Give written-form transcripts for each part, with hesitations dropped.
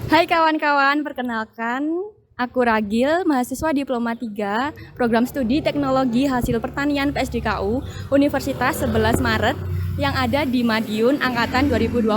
Hai kawan-kawan, perkenalkan aku Ragil, mahasiswa Diploma 3, Program Studi Teknologi Hasil Pertanian PSDKU, Universitas 11 Maret yang ada di Madiun angkatan 2020.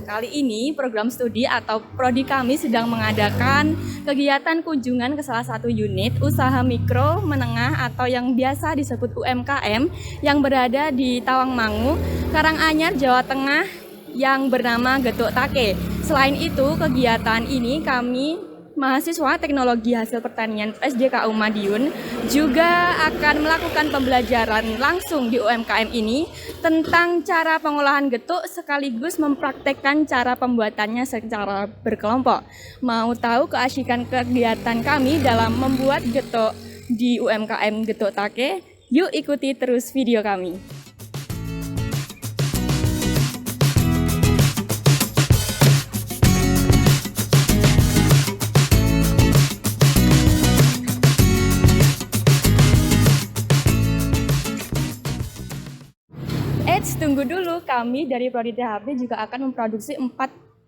Kali ini program studi atau prodi kami sedang mengadakan kegiatan kunjungan ke salah satu unit usaha mikro, menengah atau yang biasa disebut UMKM yang berada di Tawangmangu, Karanganyar, Jawa Tengah yang bernama Getuk Take. Selain itu, kegiatan ini kami mahasiswa Teknologi Hasil Pertanian SDKU Madiun juga akan melakukan pembelajaran langsung di UMKM ini tentang cara pengolahan getuk sekaligus mempraktekkan cara pembuatannya secara berkelompok. Mau tahu keasyikan kegiatan kami dalam membuat getuk di UMKM Getuk Take? Yuk ikuti terus video kami. Tunggu dulu, kami dari Prodi THB juga akan memproduksi 4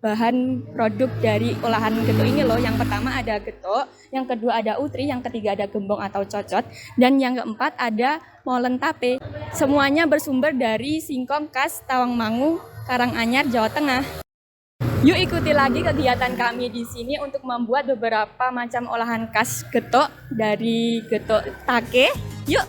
bahan produk dari olahan getuk ini loh. Yang pertama ada getuk, yang kedua ada utri, yang ketiga ada gembong atau cocot, dan yang keempat ada molen tape. Semuanya bersumber dari singkong khas Tawangmangu, Karanganyar, Jawa Tengah. Yuk ikuti lagi kegiatan kami di sini untuk membuat beberapa macam olahan khas getuk dari Getuk Take. Yuk!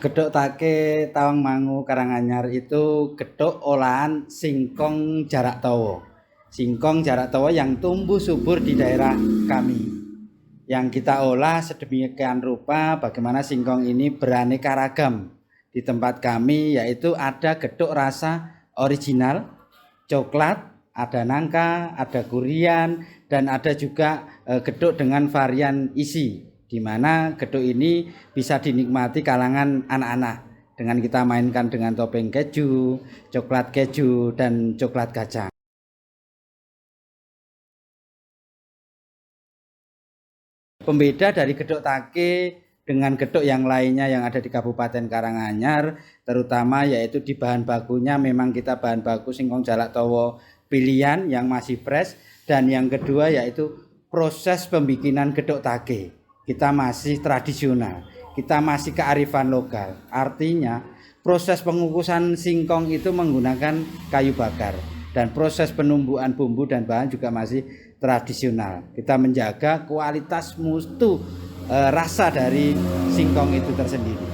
Getuk Take Tawangmangu Karanganyar itu getuk olahan singkong jarak tawa. Singkong jarak tawa yang tumbuh subur di daerah kami. Yang kita olah sedemikian rupa bagaimana singkong ini beraneka ragam. Di tempat kami yaitu ada getuk rasa original, coklat, ada nangka, ada durian, dan ada juga getuk dengan varian isi, di mana getuk ini bisa dinikmati kalangan anak-anak dengan kita mainkan dengan topeng keju, coklat keju, dan coklat kacang. Pembeda dari getuk Take dengan getuk yang lainnya yang ada di Kabupaten Karanganyar, terutama yaitu di bahan bakunya memang kita bahan baku singkong jalak tawa pilihan yang masih fresh, dan yang kedua yaitu proses pembikinan getuk Take. Kita masih tradisional, kita masih kearifan lokal. Artinya proses pengukusan singkong itu menggunakan kayu bakar, dan proses penumbuhan bumbu dan bahan juga masih tradisional. Kita menjaga kualitas mutu rasa dari singkong itu tersendiri.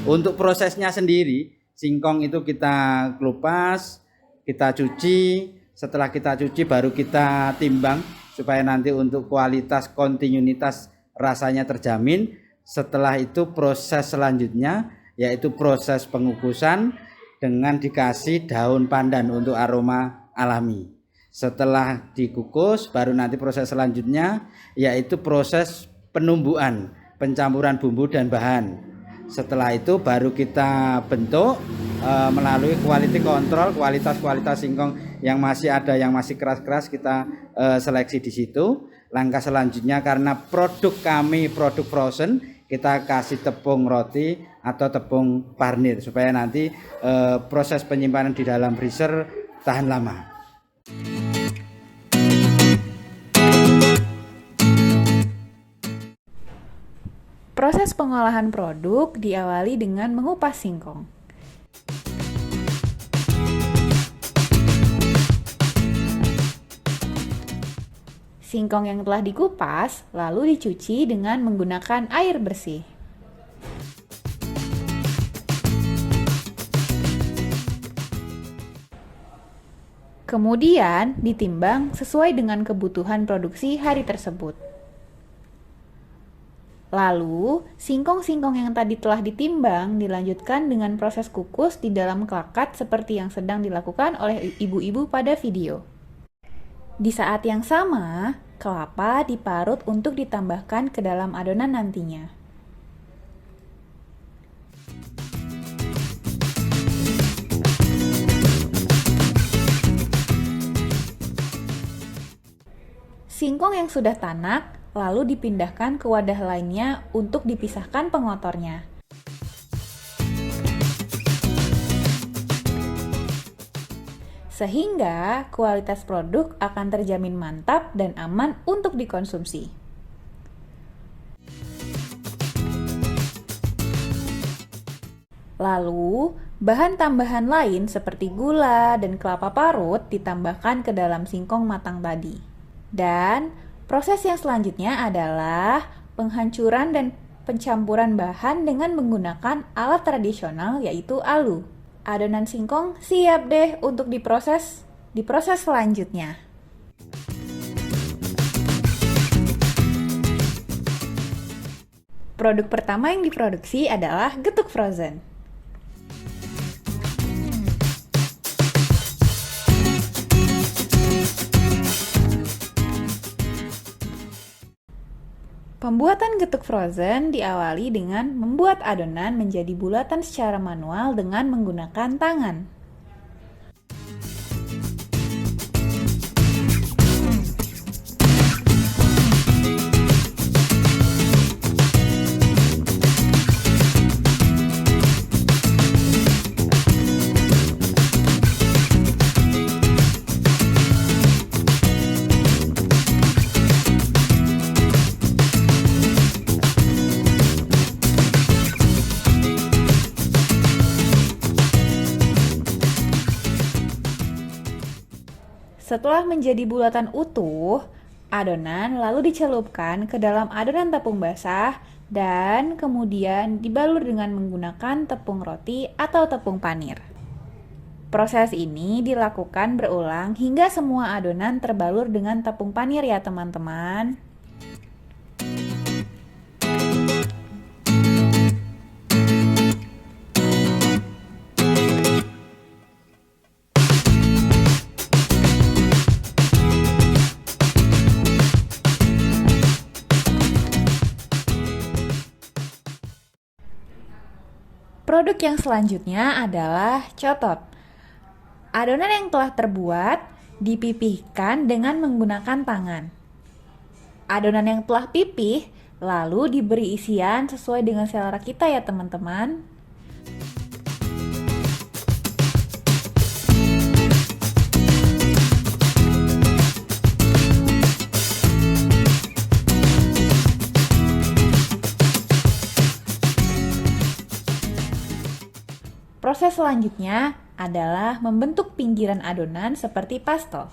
Untuk prosesnya sendiri, singkong itu kita kelupas, kita cuci. Setelah kita cuci baru kita timbang supaya nanti untuk kualitas kontinuitas rasanya terjamin. Setelah itu proses selanjutnya yaitu proses pengukusan dengan dikasih daun pandan untuk aroma alami. Setelah dikukus baru nanti proses selanjutnya yaitu proses penumbuhan, pencampuran bumbu dan bahan. Setelah itu baru kita bentuk melalui quality control, kualitas singkong yang masih ada yang masih keras-keras kita seleksi di situ. Langkah selanjutnya karena produk kami produk frozen, kita kasih tepung roti atau tepung parnir supaya nanti proses penyimpanan di dalam freezer tahan lama. Proses pengolahan produk diawali dengan mengupas singkong. Singkong yang telah dikupas lalu dicuci dengan menggunakan air bersih. Kemudian ditimbang sesuai dengan kebutuhan produksi hari tersebut. Lalu, singkong-singkong yang tadi telah ditimbang dilanjutkan dengan proses kukus di dalam klakat seperti yang sedang dilakukan oleh ibu-ibu pada video. Di saat yang sama, kelapa diparut untuk ditambahkan ke dalam adonan nantinya. Singkong yang sudah tanak lalu dipindahkan ke wadah lainnya untuk dipisahkan pengotornya. Sehingga kualitas produk akan terjamin mantap dan aman untuk dikonsumsi. Lalu, bahan tambahan lain seperti gula dan kelapa parut ditambahkan ke dalam singkong matang tadi. Dan proses yang selanjutnya adalah penghancuran dan pencampuran bahan dengan menggunakan alat tradisional yaitu alu. Adonan singkong siap deh untuk diproses selanjutnya. Produk pertama yang diproduksi adalah getuk frozen. Pembuatan getuk frozen diawali dengan membuat adonan menjadi bulatan secara manual dengan menggunakan tangan. Setelah menjadi bulatan utuh, adonan lalu dicelupkan ke dalam adonan tepung basah dan kemudian dibalur dengan menggunakan tepung roti atau tepung panir. Proses ini dilakukan berulang hingga semua adonan terbalur dengan tepung panir ya teman-teman. Produk yang selanjutnya adalah cotot. Adonan yang telah terbuat dipipihkan dengan menggunakan tangan. Adonan yang telah pipih lalu diberi isian sesuai dengan selera kita ya teman-teman. Proses selanjutnya adalah membentuk pinggiran adonan seperti pastel.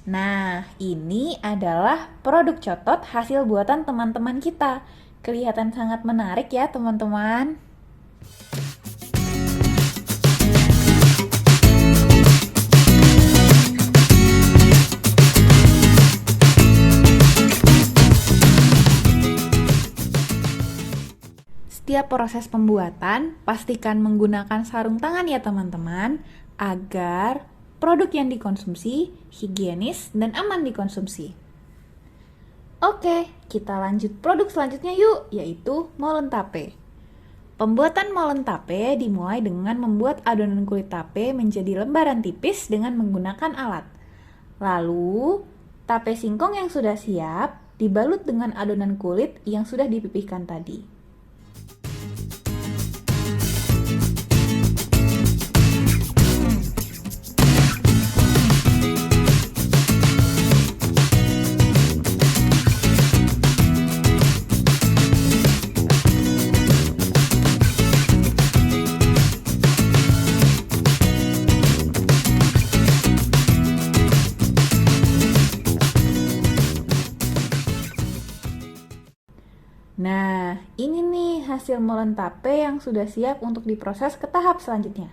Nah, ini adalah produk cotot hasil buatan teman-teman kita. Kelihatan sangat menarik ya teman-teman. Setiap proses pembuatan, pastikan menggunakan sarung tangan ya teman-teman, agar produk yang dikonsumsi higienis dan aman dikonsumsi. Oke, kita lanjut produk selanjutnya yuk, yaitu molen tape. Pembuatan molen tape dimulai dengan membuat adonan kulit tape menjadi lembaran tipis dengan menggunakan alat. Lalu, tape singkong yang sudah siap dibalut dengan adonan kulit yang sudah dipipihkan tadi. Nah, ini nih hasil molen tape yang sudah siap untuk diproses ke tahap selanjutnya.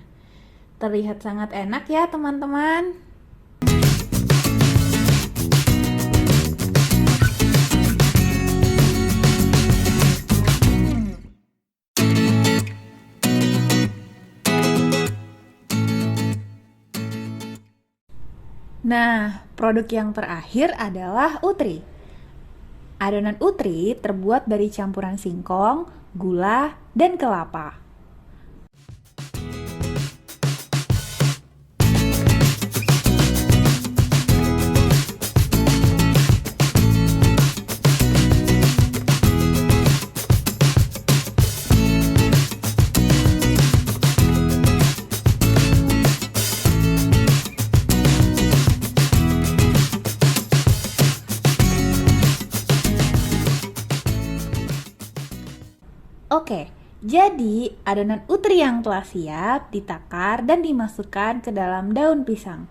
Terlihat sangat enak ya teman-teman. Nah, produk yang terakhir adalah utri. Adonan utri terbuat dari campuran singkong, gula, dan kelapa. Oke, jadi adonan utri yang telah siap ditakar dan dimasukkan ke dalam daun pisang.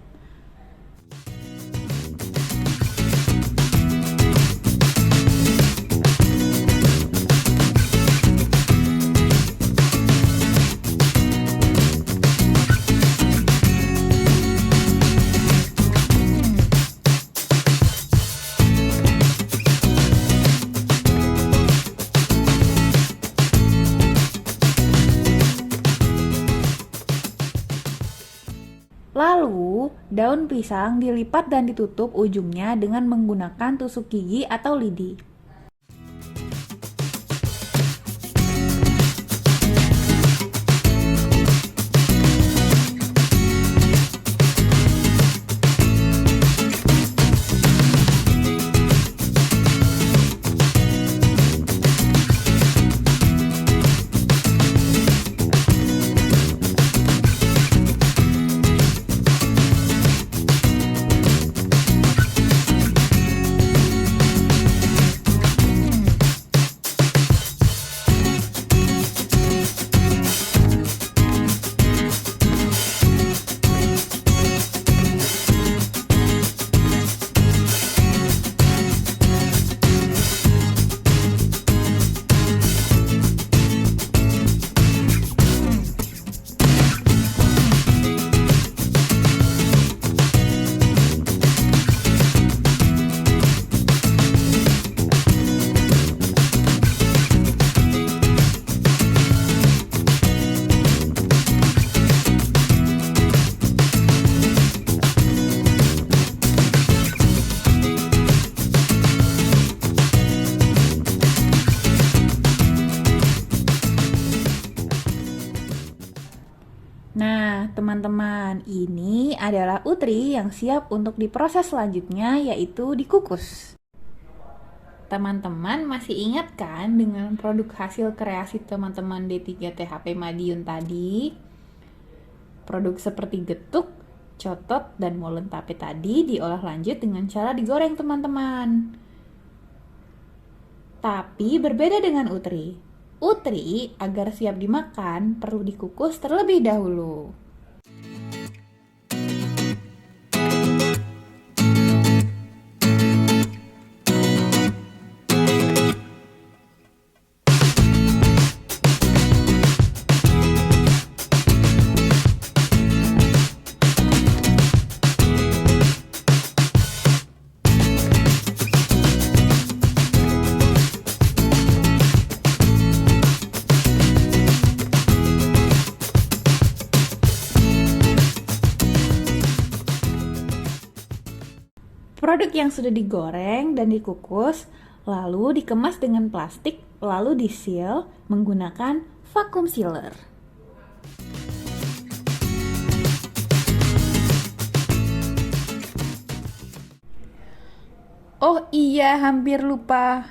Lalu, daun pisang dilipat dan ditutup ujungnya dengan menggunakan tusuk gigi atau lidi. Nah, teman-teman, ini adalah utri yang siap untuk diproses selanjutnya, yaitu dikukus. Teman-teman masih ingat kan dengan produk hasil kreasi teman-teman D3 THP Madiun tadi? Produk seperti getuk, cotot, dan molen tape tadi diolah lanjut dengan cara digoreng teman-teman. Tapi berbeda dengan utri. Utri agar siap dimakan perlu dikukus terlebih dahulu. Produk yang sudah digoreng dan dikukus lalu dikemas dengan plastik lalu di-seal menggunakan vacuum sealer. Oh iya, hampir lupa.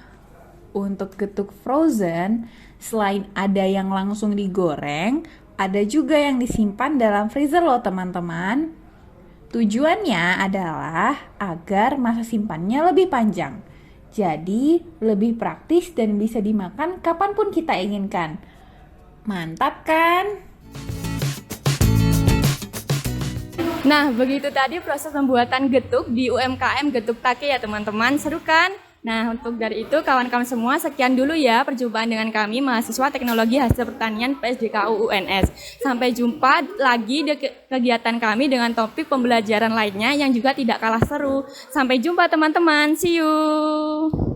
Untuk getuk frozen, selain ada yang langsung digoreng, ada juga yang disimpan dalam freezer loh teman-teman. Tujuannya adalah agar masa simpannya lebih panjang. Jadi lebih praktis dan bisa dimakan kapanpun kita inginkan. Mantap kan? Nah, begitu tadi proses pembuatan getuk di UMKM Getuk Take ya teman-teman. Seru kan? Nah, untuk dari itu kawan-kawan semua, sekian dulu ya perjumpaan dengan kami mahasiswa Teknologi Hasil Pertanian PSDKU UNS. Sampai jumpa lagi di kegiatan kami dengan topik pembelajaran lainnya yang juga tidak kalah seru. Sampai jumpa teman-teman, see you.